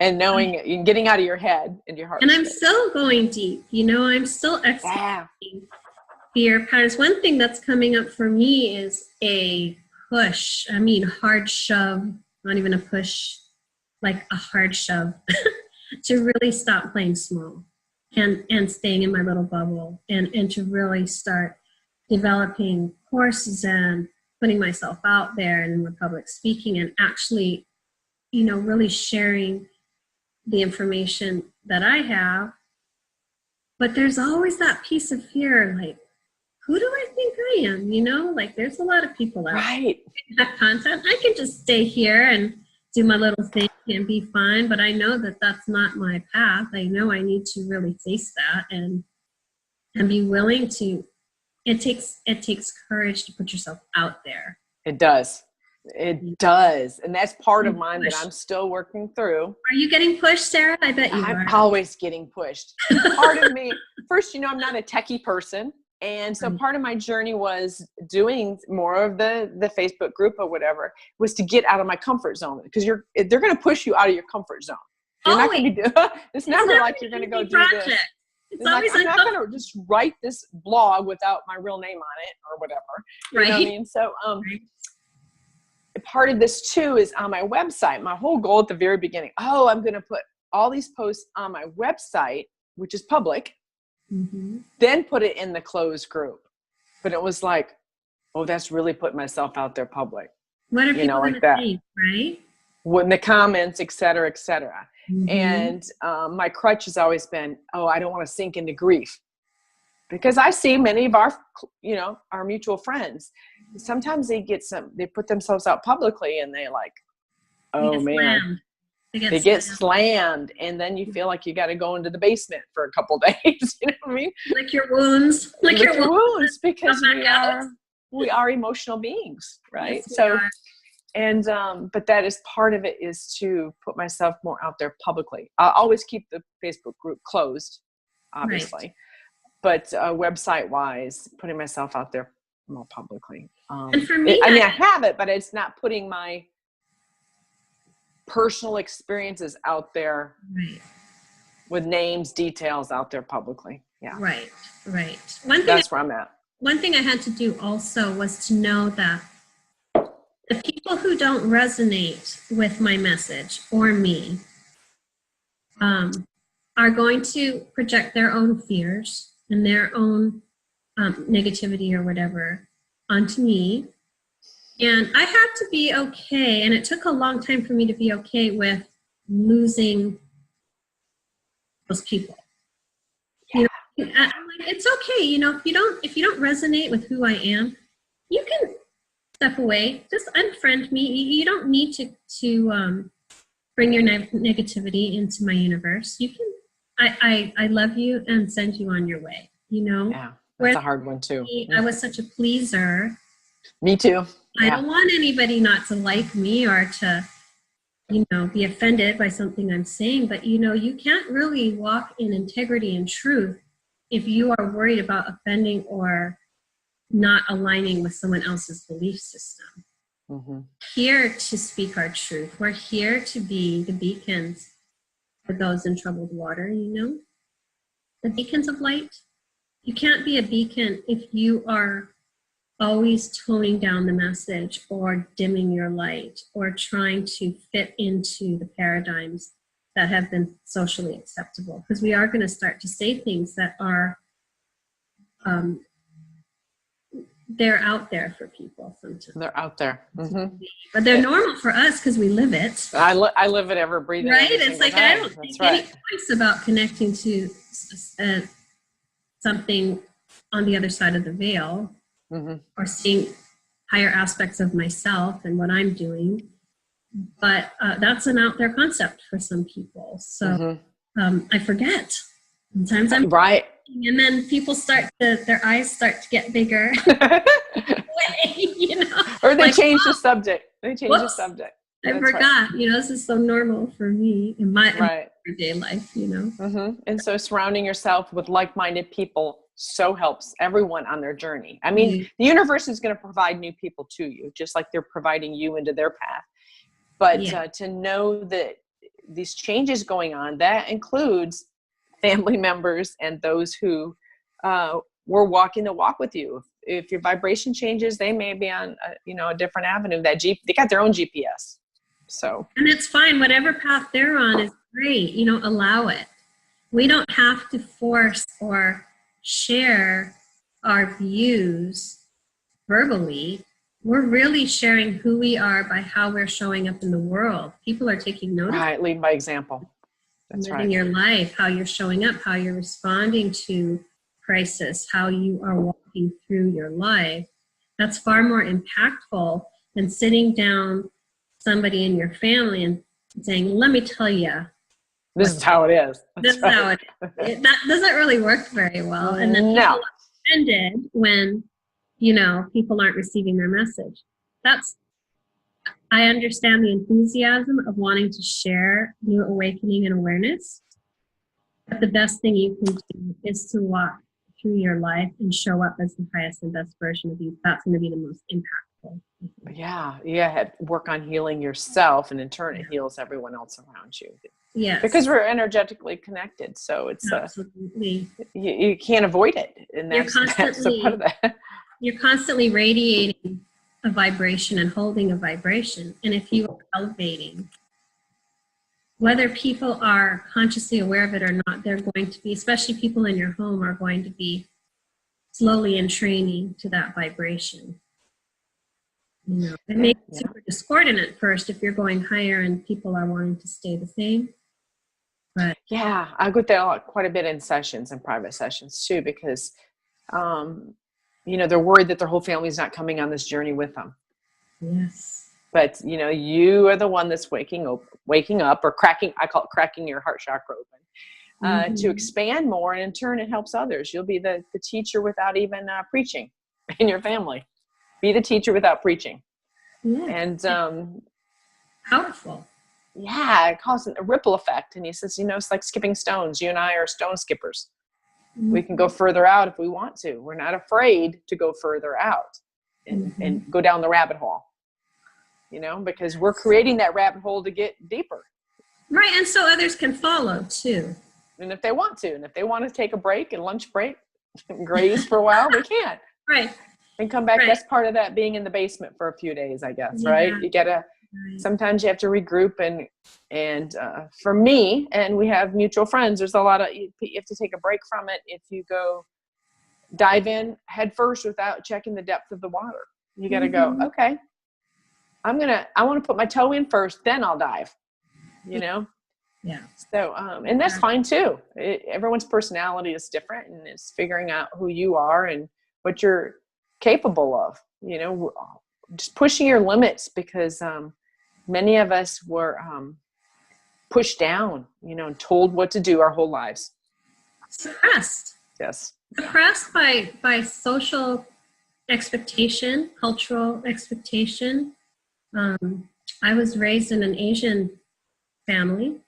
And knowing, getting out of your head and your heart. And I'm still going deep, you know, I'm still exploring fear patterns. One thing that's coming up for me is a push. I mean, hard shove, not even a push, like a hard shove to really stop playing small and staying in my little bubble and to really start developing courses and putting myself out there and with public speaking and actually, you know, really sharing the information that I have. But there's always that piece of fear, like, who do I think I am? You know, like there's a lot of people out there that content. I can just stay here and do my little thing and be fine, but I know that that's not my path. I know I need to really face that and be willing to. It takes courage to put yourself out there. It does. It does. And that's part of mine that I'm still working through. Are you getting pushed, Sarah? I bet you are. I'm always getting pushed. Part of me, first, you know, I'm not a techie person. And so part of my journey was doing more of the Facebook group or whatever, was to get out of my comfort zone, because they're going to push you out of your comfort zone. You're not going to it's never like you're going to go do this. It's always I'm not going to just write this blog without my real name on it or whatever. You know what I mean? So, part of this too is on my website. My whole goal at the very beginning, I'm going to put all these posts on my website, which is public, then put it in the closed group. But it was like, that's really putting myself out there public. What are people like that? Think, right? When the comments, et cetera, et cetera. And my crutch has always been, I don't want to sink into grief. Because I see many of our mutual friends, sometimes they put themselves out publicly and they like, oh man, they get slammed, and then you feel like you got to go into the basement for a couple days. You know what I mean? Lick your wounds, your wounds, because we are emotional beings, right? Yes, so, and but that is part of it, is to put myself more out there publicly. I'll always keep the Facebook group closed, obviously, but website wise, putting myself out there more publicly. And for me, I have it, but it's not putting my personal experiences out there, right, with names, details out there publicly. Yeah. Right. That's where I'm at. One thing I had to do also was to know that the people who don't resonate with my message or me are going to project their own fears and their own negativity or whatever onto me. And I had to be okay, and it took a long time for me to be okay with losing those people. You know, I'm like, it's okay, you know, if you don't resonate with who I am, you can step away, just unfriend me. You don't need to bring your negativity into my universe. You can, I love you and send you on your way, you know? Yeah, that's a hard one too. I was such a pleaser. Me too. I don't want anybody not to like me or to, you know, be offended by something I'm saying. But, you know, you can't really walk in integrity and truth if you are worried about offending or not aligning with someone else's belief system. Mm-hmm. Here to speak our truth. We're here to be the beacons for those in troubled water, you know? The beacons of light. You can't be a beacon if you are always toning down the message or dimming your light or trying to fit into the paradigms that have been socially acceptable. Because we are going to start to say things that are, they're out there for people sometimes. They're out there. Mm-hmm. But they're normal for us because we live it. I live it every breathing. Right? It's like, I don't think any twice about connecting to something on the other side of the veil. Mm-hmm. Or seeing higher aspects of myself and what I'm doing. But that's an out there concept for some people. So I forget. Sometimes I'm right. And then people their eyes start to get bigger. You know? Or they change the subject. They change the subject. I forgot. Right. You know, this is so normal for me in my everyday life, you know. Mm-hmm. And so surrounding yourself with like-minded people so helps everyone on their journey. I mean, the universe is going to provide new people to you, just like they're providing you into their path. But to know that these changes going on, that includes family members and those who were walking the walk with you. If your vibration changes, they may be on a different avenue. They got their own GPS. So, and it's fine. Whatever path they're on is great. You know, allow it. We don't have to force or share our views verbally. We're really sharing who we are by how we're showing up in the world. People are taking notice. Right, lead by example. That's living your life, how you're showing up, how you're responding to crisis, how you are walking through your life. That's far more impactful than sitting down somebody in your family and saying, let me tell you, this is how it is. This is how it is. That doesn't really work very well. And then people are offended when, people aren't receiving their message. I understand the enthusiasm of wanting to share new awakening and awareness. But the best thing you can do is to walk through your life and show up as the highest and best version of you. That's going to be the most impactful. Yeah. You work on healing yourself, and in turn it heals everyone else around you. Yes. Because we're energetically connected. So it's absolutely you can't avoid it. And that's a part of that. You're constantly radiating a vibration and holding a vibration. And if you are elevating, whether people are consciously aware of it or not, they're going to be, especially people in your home, are going to be slowly entraining to that vibration. It may be super discordant at first if you're going higher and people are wanting to stay the same. But I go there quite a bit in sessions and private sessions too, because they're worried that their whole family's not coming on this journey with them. Yes. But, you are the one that's waking up or I call it cracking your heart chakra open, to expand more. And in turn, it helps others. You'll be the teacher without even preaching in your family. Be the teacher without preaching. Yeah. And powerful. Yeah, it causes a ripple effect. And he says, it's like skipping stones. You and I are stone skippers. We can go further out if we want to. We're not afraid to go further out and go down the rabbit hole, because we're creating that rabbit hole to get deeper. Right. And so others can follow too. And if they want to, and if they want to take a break, a lunch break, graze for a while, they can. Right. And come back. Right. That's part of that being in the basement for a few days, I guess. Right. You gotta, sometimes you have to regroup and for me, and we have mutual friends, there's a lot of, you have to take a break from it if you go dive in head first without checking the depth of the water. You got to go, okay, I want to put my toe in first, then I'll dive, Yeah. So, and that's fine too. Everyone's personality is different, and it's figuring out who you are and what you're capable of, just pushing your limits, because many of us were pushed down, and told what to do our whole lives. Suppressed. Yes. Suppressed by social expectation, cultural expectation. I was raised in an Asian family.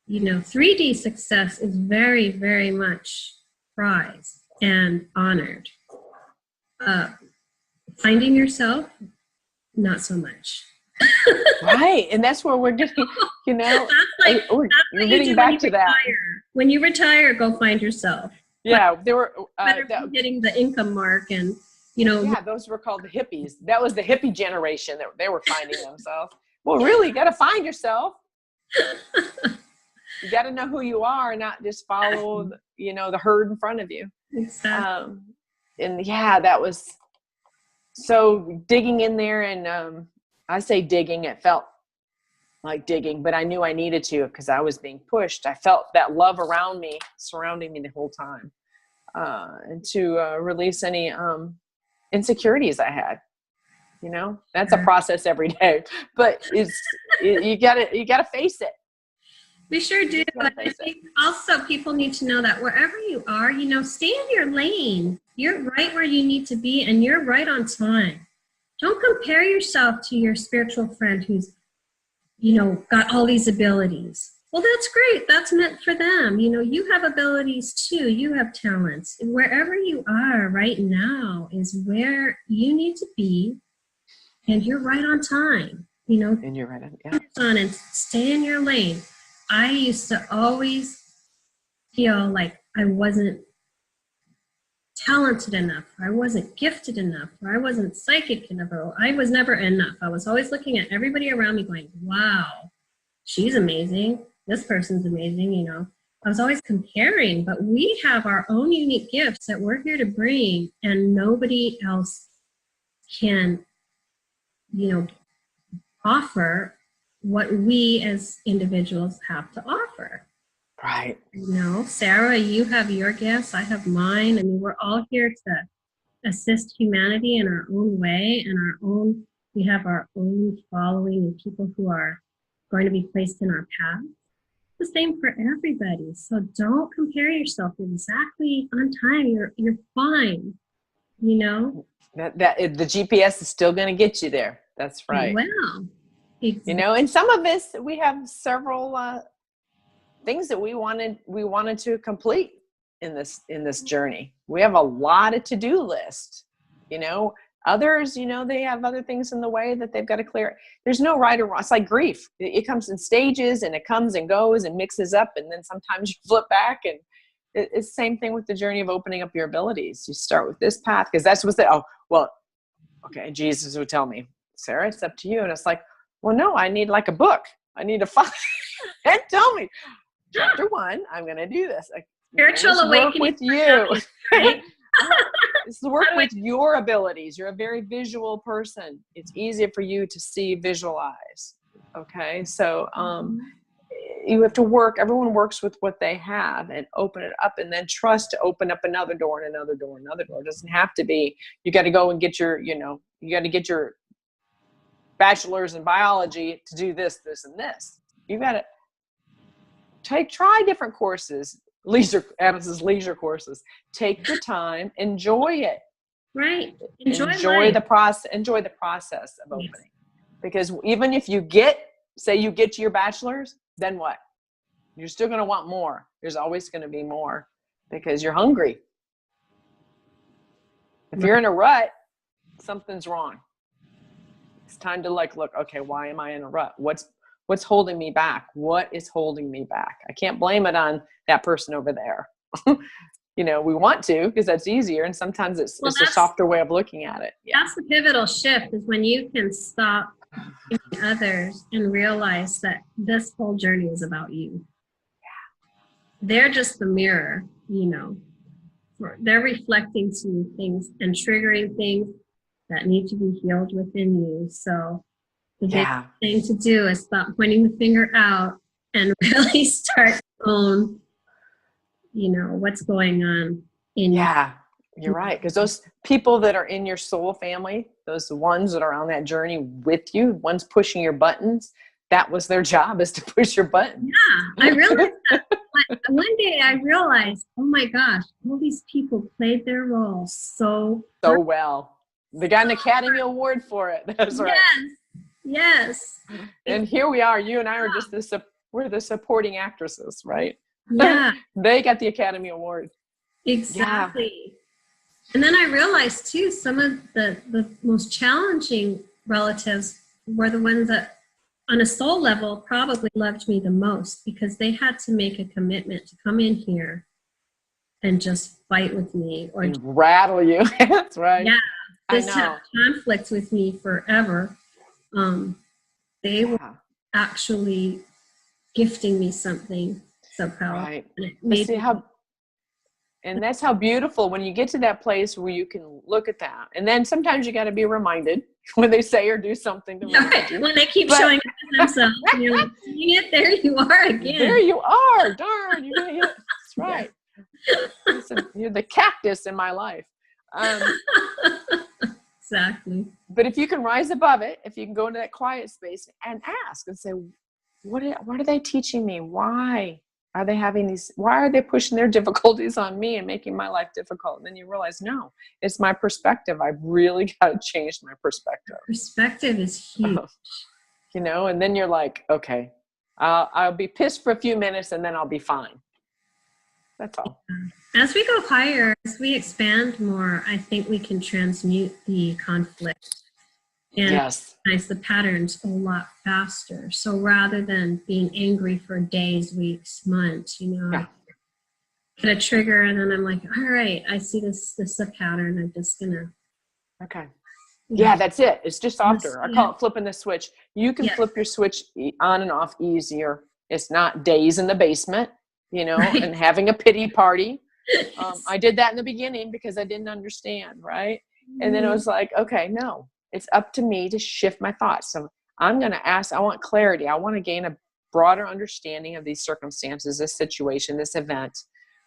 3D success is very, very much prized and honored. Finding yourself, not so much. Right. And that's where we're getting, that's we're getting back to that. When you retire, go find yourself. Yeah. There were hitting the income mark, and yeah, those were called the hippies. That was the hippie generation that they were finding themselves. Well, really, you got to find yourself. You got to know who you are, not just follow the herd in front of you. Exactly. And yeah, that was so digging in there, and I say digging, it felt like digging, but I knew I needed to, because I was being pushed. I felt that love around me, surrounding me the whole time, and to release any insecurities I had. That's a process every day, but you gotta face it. We sure do. But I think also people need to know that wherever you are, stay in your lane. You're right where you need to be, and you're right on time. Don't compare yourself to your spiritual friend who's, got all these abilities. Well, that's great. That's meant for them. You have abilities too. You have talents. Wherever you are right now is where you need to be, and you're right on time. And you're right on, and stay in your lane. I used to always feel like I wasn't talented enough, or I wasn't gifted enough, or I wasn't psychic enough, or I was never enough. I was always looking at everybody around me going, wow, she's amazing. This person's amazing, I was always comparing, but we have our own unique gifts that we're here to bring, and nobody else can, offer what we as individuals have to offer. Right. Sarah, you have your gifts, I have mine. I mean, we're all here to assist humanity in our own way, and we have our own following and people who are going to be placed in our path. The same for everybody. So don't compare yourself. You're exactly on time. You're fine. That the GPS is still going to get you there. That's right. Well, exactly. And some of us, we have several things that we wanted to complete in this journey. We have a lot of to-do list. Others, they have other things in the way that they've got to clear. There's no right or wrong. It's like grief. It comes in stages, and it comes and goes and mixes up, and then sometimes you flip back, and it's the same thing with the journey of opening up your abilities. You start with this path, because that's what's okay, Jesus would tell me, Sarah, it's up to you. And it's like, well, no, I need like a book. I need to find and tell me, chapter 1, I'm going to do this. Spiritual awakening with you. Right? It's the work with your abilities. You're a very visual person. It's easier for you to visualize. Okay. So, you have to work, everyone works with what they have and open it up, and then trust to open up another door and another door and another door. It doesn't have to be, you got to go and get your, you got to get your bachelor's in biology to do this, this, and this. You got to try different courses, Adam's leisure courses. Take your time, enjoy it. Right. Enjoy the process of opening. Because even if you say you get to your bachelor's, then what? You're still going to want more. There's always going to be more because you're hungry. If you're in a rut, something's wrong. It's time to look, okay, why am I in a rut? What's holding me back? What is holding me back? I can't blame it on that person over there. We want to, because that's easier. And sometimes it's a softer way of looking at it. Yeah. That's the pivotal shift, is when you can stop others and realize that this whole journey is about you. They're just the mirror, they're reflecting to things and triggering things that need to be healed within you. So the big thing to do is stop pointing the finger out and really start to own, what's going on in you. Yeah, you're right. Because those people that are in your soul family, those ones that are on that journey with you, ones pushing your buttons, that was their job, is to push your buttons. Yeah, I realized that. One day I realized, oh my gosh, all these people played their role so well. They got an Academy Award for it. That's right. Yes. And here we are. You and I are just we're the supporting actresses, right? Yeah. They got the Academy Award. Exactly. Yeah. And then I realized too, some of the most challenging relatives were the ones that on a soul level probably loved me the most, because they had to make a commitment to come in here and just fight with me or rattle you. That's right. Yeah. Just have conflict with me forever. They were actually gifting me something so powerful. Right. And that's how beautiful, when you get to that place where you can look at that. And then sometimes you got to be reminded when they say or do something to remind you. When they keep showing up to themselves, and you're like, dang it, there you are again. There you are. Darn. That's right. You're the cactus in my life. Exactly. But if you can rise above it, if you can go into that quiet space and ask and say, what are they teaching me? Why are they pushing their difficulties on me and making my life difficult? And then you realize, no, it's my perspective. I've really got to change my perspective. Perspective is huge. And then you're like, okay, I'll be pissed for a few minutes and then I'll be fine. That's all. As we go higher, as we expand more, I think we can transmute the conflict and recognize the patterns a lot faster. So rather than being angry for days, weeks, months, I get a trigger and then I'm like, all right, I see this a pattern. I'm just gonna. Okay. Yeah, that's it. It's just softer. I call it flipping the switch. You can flip your switch on and off easier. It's not days in the basement, and having a pity party. I did that in the beginning because I didn't understand, right? And then it was like, okay, no, it's up to me to shift my thoughts. So I'm going to ask, I want clarity. I want to gain a broader understanding of these circumstances, this situation, this event,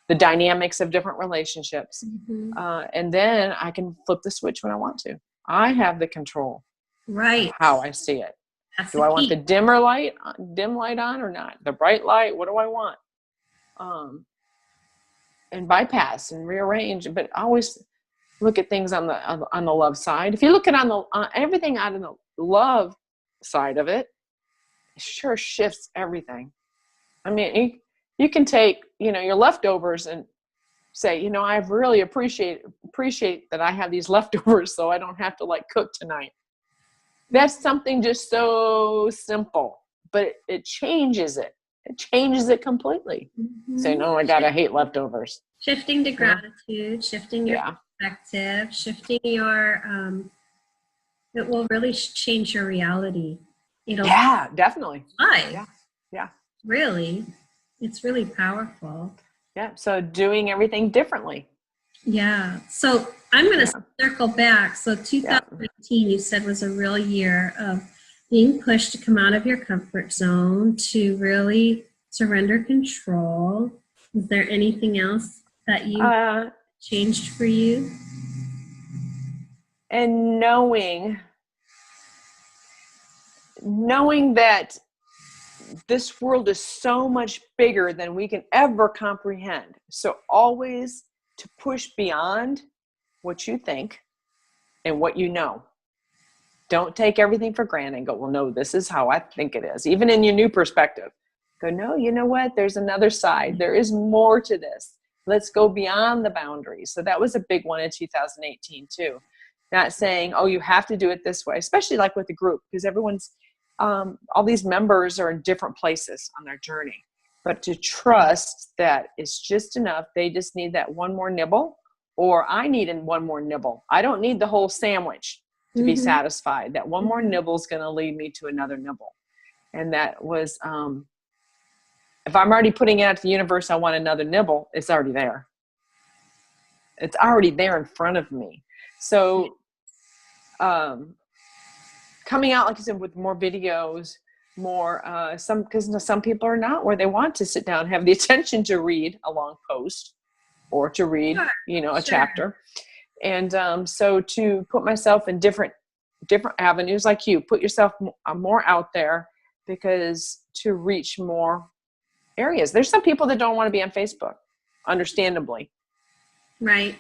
the dynamics of different relationships. And then I can flip the switch when I want to. I have the control. Right. Of how I see it. Do I want the dim light on or not? The bright light? What do I want? And bypass and rearrange, but always look at things on the love side. If you look at everything out of the love side of it, it sure shifts everything. I mean, you can take your leftovers and say, I really appreciate that I have these leftovers, so I don't have to cook tonight. That's something just so simple, but it changes it. It changes it completely. Saying, oh my God, I hate leftovers. Shifting to gratitude, shifting your perspective, shifting your, it will really change your reality. Definitely. Yeah. Really. It's really powerful. Yeah. So doing everything differently. Yeah. So I'm going to circle back. So 2019, you said, was a real year of being pushed to come out of your comfort zone, to really surrender control. Is there anything else that you changed for you? And knowing that this world is so much bigger than we can ever comprehend. So always to push beyond what you think and what you know. Don't take everything for granted and go, well, no, this is how I think it is. Even in your new perspective, go, no, you know what? There's another side. There is more to this. Let's go beyond the boundaries. So that was a big one in 2018 too. Not saying, oh, you have to do it this way, especially like with the group, because everyone's, all these members are in different places on their journey. But to trust that it's just enough. They just need that one more nibble, or I need one more nibble. I don't need the whole sandwich to be satisfied. That one more nibble is going to lead me to another nibble. And that was, if I'm already putting it out to the universe, I want another nibble, it's already there. It's already there in front of me. So coming out, like I said, with more videos, more, because some people are not where they want to sit down, have the attention to read a long post or to read, a chapter. And so to put myself in different avenues, like you, put yourself more out there, because to reach more areas. There's some people that don't want to be on Facebook, understandably. Right.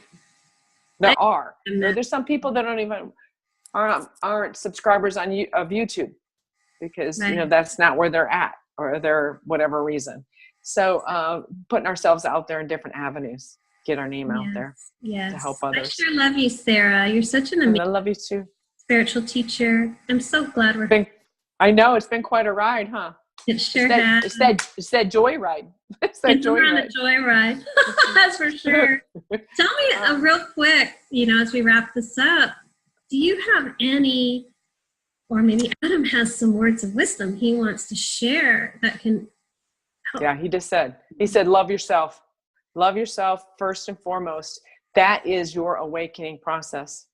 There are. There's some people that aren't subscribers of YouTube, because that's not where they're at, or they're whatever reason. So putting ourselves out there in different avenues, get our name out there to help others. I sure love you, Sara. You're such an amazing I love you too. Spiritual teacher. I'm so glad I know it's been quite a ride, huh? It sure has. It's that joy ride. It's that joy ride. A joy ride. That's for sure. Tell me real quick, as we wrap this up, do you have any, or maybe Adam has some words of wisdom he wants to share that can help? Yeah, he said, love yourself. Love yourself first and foremost. That is your awakening process.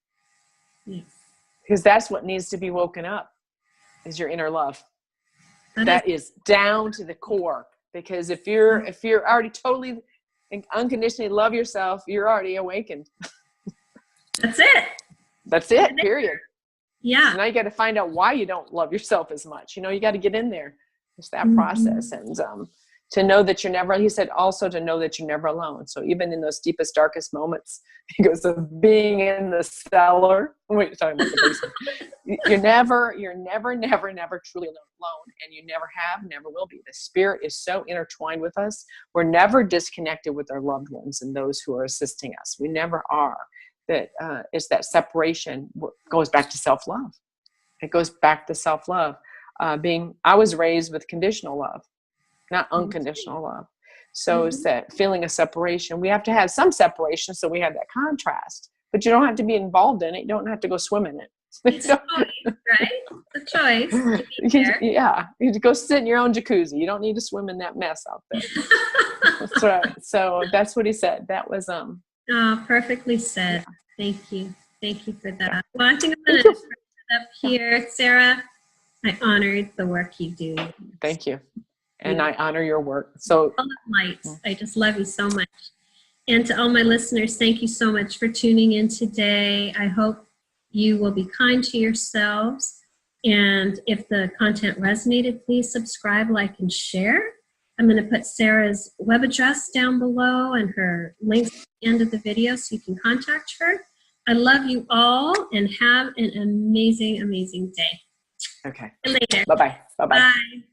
Yes. Because that's what needs to be woken up, is your inner love. That is down to the core. Because if you're already totally and unconditionally love yourself, you're already awakened. That's it, period. Yeah. So now you got to find out why you don't love yourself as much. You got to get in there. It's that process. And to know that you're never, he said also to know that you're never alone. So even in those deepest, darkest moments, he goes, of being in the cellar. Wait, talking about the basement. You're never truly alone. And you never have, never will be. The spirit is so intertwined with us. We're never disconnected with our loved ones and those who are assisting us. We never are. That it's that separation goes back to self-love. It goes back to self-love. I was raised with conditional love, not unconditional love. So it's that feeling of separation. We have to have some separation, so we have that contrast. But you don't have to be involved in it. You don't have to go swim in it. It's a choice, right? It's a choice. Yeah, you go sit in your own jacuzzi. You don't need to swim in that mess out there. That's right. So that's what he said. That was perfectly said. Yeah. Thank you for that. Well, I think I'm going to wrap it up here. Sara, I honored the work you do. Thank you. And I honor your work. So lights. I just love you so much. And to all my listeners, thank you so much for tuning in today. I hope you will be kind to yourselves. And if the content resonated, please subscribe, like, and share. I'm going to put Sara's web address down below and her links at the end of the video so you can contact her. I love you all and have an amazing, amazing day. Okay. See you later. Bye-bye. Bye-bye. Bye.